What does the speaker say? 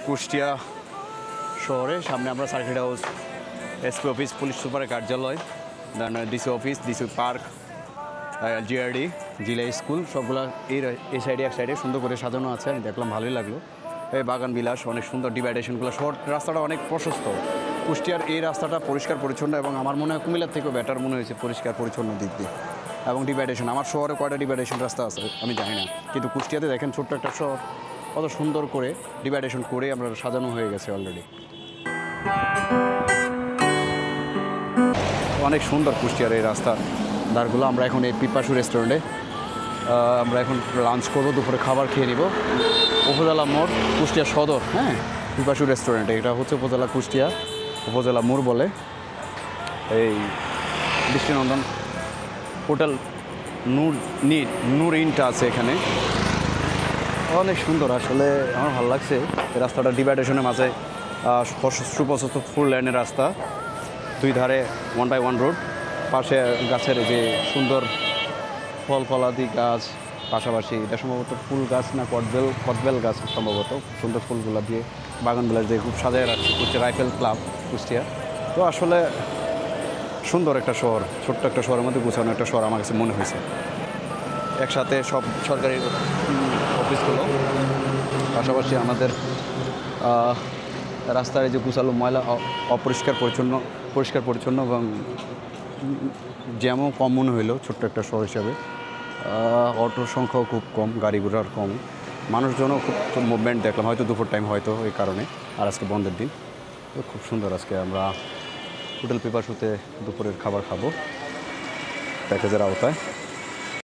কুষ্টিয়া শহরে সামনে আমরা circuit house, SP office, police সুপারের কার্যালয়, then DC office, DC park, GRD, Zilla school সবগুলো এই সাইডে এক সাইডে সুন্দর করে সাজানো আছে। আমি দেখলাম ভালোই লাগলো। এই বাগান বিলাস অনেক সুন্দর, ডিভাইডেশনগুলো শর্ট, রাস্তাটা অনেক প্রশস্ত। কুষ্টিয়ার এই রাস্তাটা পরিষ্কার পরিচ্ছন্ন এবং আমার মনে হয় কুমিল্লার থেকেও বেটার মনে হয়েছে পরিষ্কার পরিচ্ছন্ন দিক দিয়ে। এবং ডিভাইডেশন, আমার শহরে কয়টা ডিভাইডেশন রাস্তা আছে আমি জানি না, কিন্তু কুষ্টিয়াতে দেখেন ছোট্ট একটা শহর, কত সুন্দর করে ডিভাইডেশন করে আমরা সাজানো হয়ে গেছে অলরেডি। অনেক সুন্দর কুষ্টিয়ার এই রাস্তার ধারগুলো। আমরা এখন এই পিপাসু রেস্টুরেন্টে আমরা এখন লাঞ্চ করবো, দুপুরে খাবার খেয়ে নিব। উপজেলা মোড়, কুষ্টিয়া সদর, হ্যাঁ, পিপাসু রেস্টুরেন্টে। এটা হচ্ছে উপজেলা কুষ্টিয়া, উপজেলা মোড় বলে। এই দৃষ্টিনন্দন হোটেল নূর ইনটা আছে এখানে, অনেক সুন্দর। আসলে আমার ভালো লাগছে এই রাস্তাটা, ডিভাইডেশনের মাঝে সুপ্রশস্ত ফুল লাইনের রাস্তা, দুই ধারে 1x1 রোড, পাশে গাছের যে সুন্দর ফলাদি গাছ, পাশাপাশি এটা সম্ভবত ফুল গাছ না কদবেল গাছ, সম্ভবত সুন্দর ফুলগুলো দিয়ে বাগানগুলো দিয়ে খুব সাজায় রাখছে কুষ্টিয়া রাইফেল ক্লাব কুষ্টিয়া। তো আসলে সুন্দর একটা শহর, ছোট্ট একটা শহরের মধ্যে গুছানো একটা শহর আমার কাছে মনে হয়েছে। একসাথে সব সরকারি অফিসগুলো, পাশাপাশি আমাদের রাস্তায় যে গুছালো, ময়লা পরিষ্কার পরিচ্ছন্ন এবং জ্যামও কম মনে হইলো ছোট্ট একটা শহর হিসাবে। অটোর সংখ্যাও খুব কম, গাড়ি ঘোড়ার কম, মানুষজনও খুব মুভমেন্ট দেখলাম, হয়তো দুপুর টাইম হয়তো এই কারণে, আর আজকে বন্ধের দিন। তো খুব সুন্দর। আজকে আমরা হোটেল পিপাসুতে দুপুরের খাবার খাবো প্যাকেজের আওতায়।